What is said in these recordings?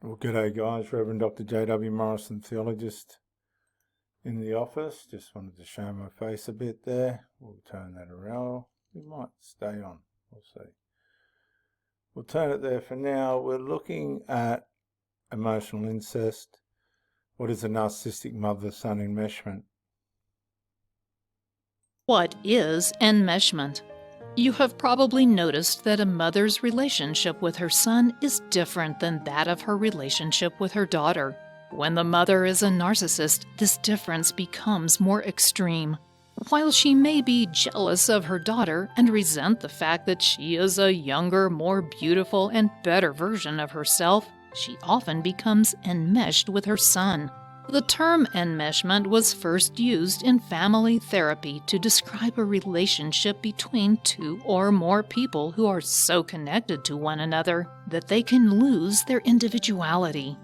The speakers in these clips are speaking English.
Well, g'day guys, Reverend Dr. J.W. Morrison, theologist in the office. Just wanted to show my face a bit there. We'll turn that around. We might stay on, we'll see. We'll turn it there for now. We're looking at emotional incest. What is a narcissistic mother-son enmeshment? What is enmeshment? You have probably noticed that a mother's relationship with her son is different than that of her relationship with her daughter. When the mother is a narcissist, this difference becomes more extreme. While she may be jealous of her daughter and resent the fact that she is a younger, more beautiful, and better version of herself, she often becomes enmeshed with her son. The term enmeshment was first used in family therapy to describe a relationship between two or more people who are so connected to one another that they can lose their individuality.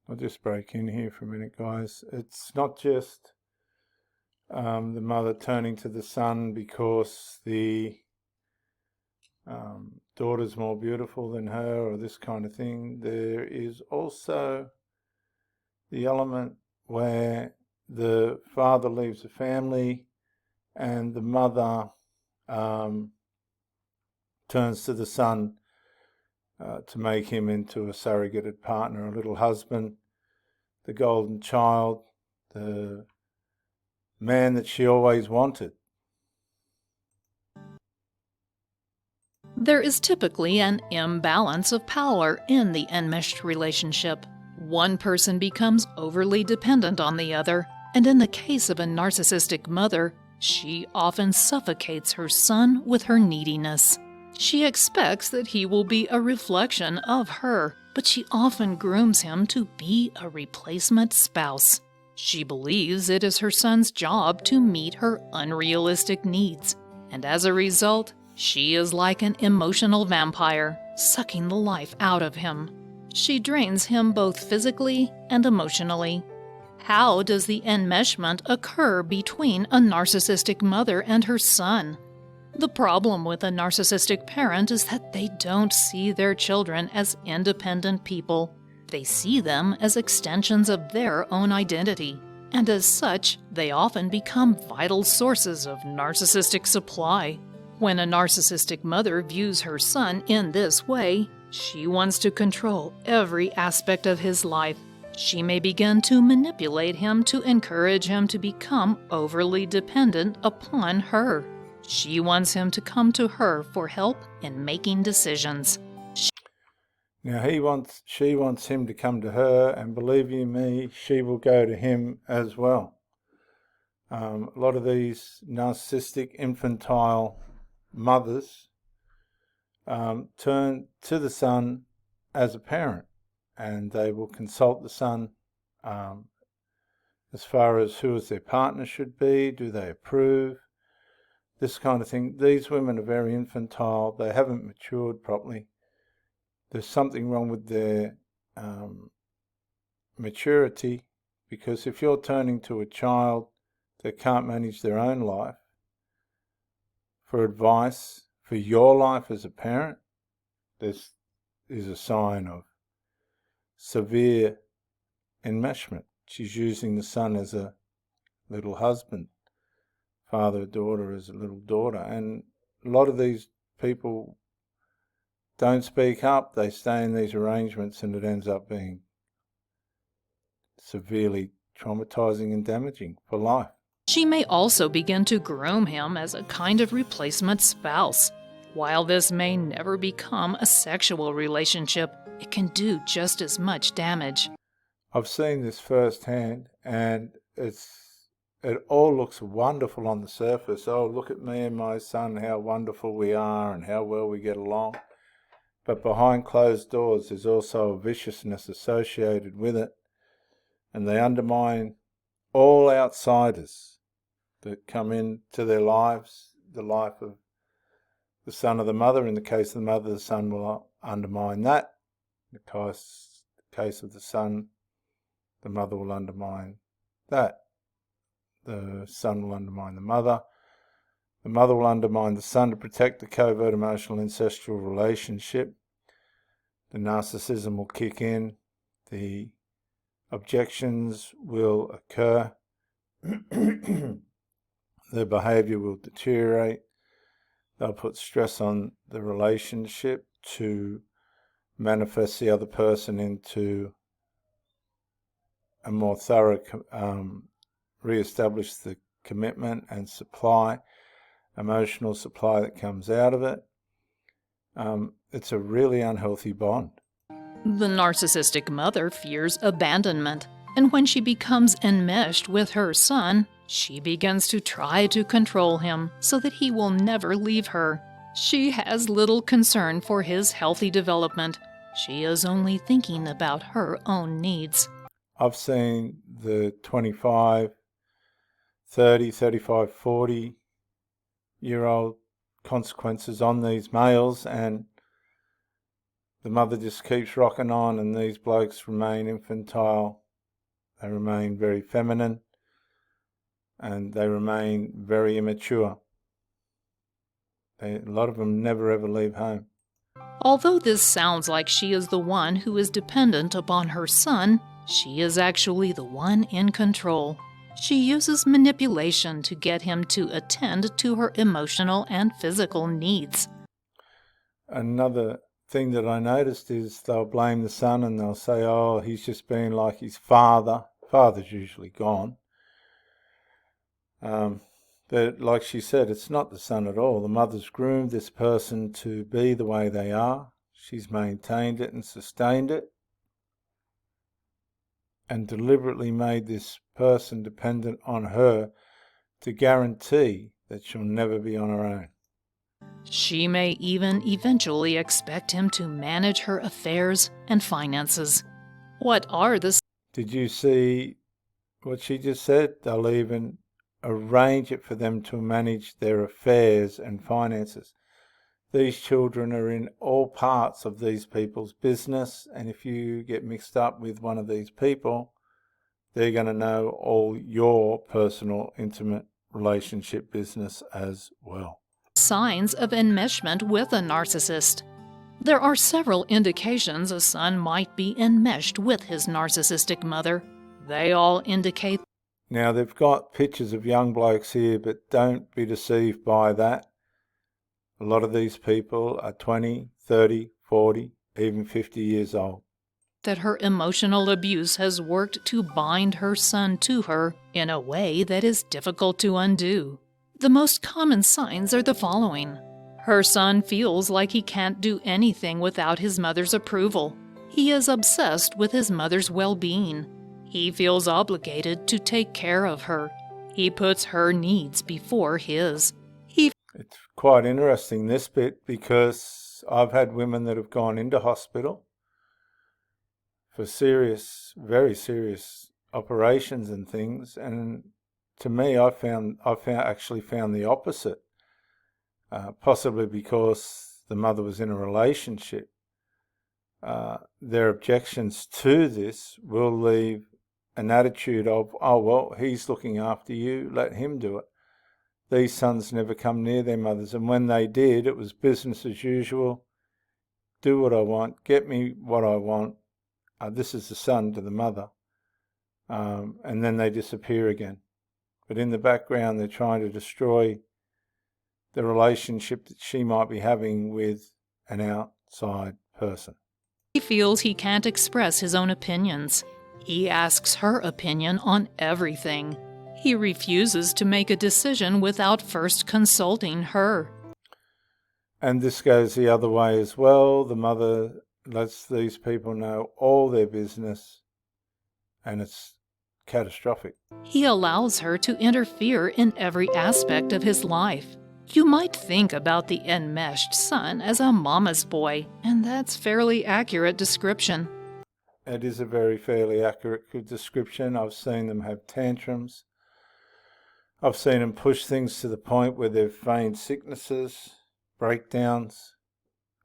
I'll just break in here for a minute, guys. It's not just the mother turning to the son because the daughter's more beautiful than her or this kind of thing. There is also the element where the father leaves the family and the mother turns to the son to make him into a surrogated partner, a little husband, the golden child, the man that she always wanted. There is typically an imbalance of power in the enmeshed relationship. One person becomes overly dependent on the other, and in the case of a narcissistic mother, she often suffocates her son with her neediness. She expects that he will be a reflection of her, but she often grooms him to be a replacement spouse. She believes it is her son's job to meet her unrealistic needs, and as a result, she is like an emotional vampire, sucking the life out of him. She drains him both physically and emotionally. How does the enmeshment occur between a narcissistic mother and her son? The problem with a narcissistic parent is that they don't see their children as independent people. They see them as extensions of their own identity, and as such, they often become vital sources of narcissistic supply. When a narcissistic mother views her son in this way, she wants to control every aspect of his life. She may begin to manipulate him to encourage him to become overly dependent upon her. She wants him to come to her for help in making decisions. Now she wants him to come to her, and believe you me, she will go to him as well. A lot of these narcissistic, infantile mothers turn to the son as a parent, and they will consult the son as far as who their partner should be, do they approve, this kind of thing. These women are very infantile. They haven't matured properly. There's something wrong with their maturity, because if you're turning to a child that can't manage their own life for advice for your life as a parent, this is a sign of severe enmeshment. She's using the son as a little husband, father, daughter as a little daughter. And a lot of these people don't speak up. They stay in these arrangements, and it ends up being severely traumatizing and damaging for life. She may also begin to groom him as a kind of replacement spouse. While this may never become a sexual relationship, it can do just as much damage. I've seen this firsthand, and it all looks wonderful on the surface. Oh, look at me and my son, how wonderful we are and how well we get along. But behind closed doors, there's also a viciousness associated with it, and they undermine all outsiders that come into their lives, the life of the son or the mother. In the case of the mother, the son will undermine that. In the case of the son, the mother will undermine that. The son will undermine the mother. The mother will undermine the son to protect the covert emotional incestual relationship. The narcissism will kick in. The objections will occur. Their behaviour will deteriorate. They'll put stress on the relationship to manifest the other person into a more thorough, re-establish the commitment and supply, emotional supply that comes out of it. It's a really unhealthy bond. The narcissistic mother fears abandonment, and when she becomes enmeshed with her son, she begins to try to control him so that he will never leave her. She has little concern for his healthy development. She is only thinking about her own needs. I've seen the 25, 30, 35, 40-year-old consequences on these males, and the mother just keeps rocking on, and these blokes remain infantile. They remain very feminine, and they remain very immature. A lot of them never ever leave home. Although this sounds like she is the one who is dependent upon her son, she is actually the one in control. She uses manipulation to get him to attend to her emotional and physical needs. Another thing that I noticed is they'll blame the son and they'll say, oh, he's just being like his father. Father's usually gone. But like she said, it's not the son at all. The mother's groomed this person to be the way they are. She's maintained it and sustained it, and deliberately made this person dependent on her to guarantee that she'll never be on her own. She may even eventually expect him to manage her affairs and finances. What are the... Did you see what she just said? They'll even arrange it for them to manage their affairs and finances. These children are in all parts of these people's business, and if you get mixed up with one of these people, they're going to know all your personal, intimate relationship business as well. Signs of enmeshment with a narcissist. There are several indications a son might be enmeshed with his narcissistic mother. They all indicate... Now, they've got pictures of young blokes here, but don't be deceived by that. A lot of these people are 20, 30, 40, even 50 years old. That her emotional abuse has worked to bind her son to her in a way that is difficult to undo. The most common signs are the following. Her son feels like he can't do anything without his mother's approval. He is obsessed with his mother's well-being. He feels obligated to take care of her. He puts her needs before his. It's quite interesting, this bit, because I've had women that have gone into hospital for serious, very serious operations and things, and to me, I actually found the opposite, possibly because the mother was in a relationship. Their objections to this will leave an attitude of, oh, well, he's looking after you, let him do it. These sons never come near their mothers, and when they did, it was business as usual. Do what I want, get me what I want. This is the son to the mother. And then they disappear again. But in the background, they're trying to destroy the relationship that she might be having with an outside person. He feels he can't express his own opinions. He asks her opinion on everything. He refuses to make a decision without first consulting her. And this goes the other way as well. The mother lets these people know all their business, and it's catastrophic. He allows her to interfere in every aspect of his life. You might think about the enmeshed son as a mama's boy, and that's fairly accurate description. It is a very fairly accurate description. I've seen them have tantrums. I've seen them push things to the point where they've feigned sicknesses, breakdowns,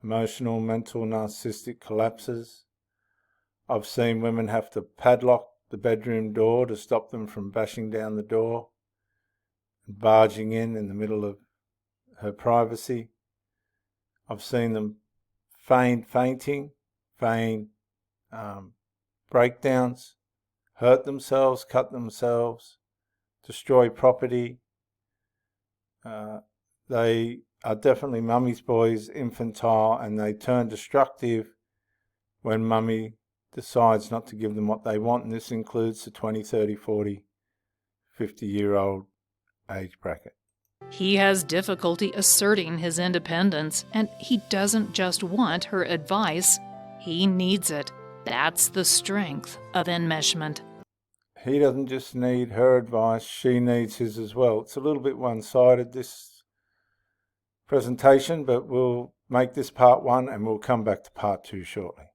emotional, mental, narcissistic collapses. I've seen women have to padlock the bedroom door to stop them from bashing down the door and barging in the middle of her privacy. I've seen them feign fainting, feign breakdowns, hurt themselves, cut themselves, destroy property. They are definitely mummy's boys, infantile, and they turn destructive when mummy decides not to give them what they want, and this includes the 20, 30, 40, 50-year-old age bracket. He has difficulty asserting his independence, and he doesn't just want her advice, he needs it. That's the strength of enmeshment. He doesn't just need her advice, she needs his as well. It's a little bit one-sided, this presentation, but we'll make this part 1 and we'll come back to part 2 shortly.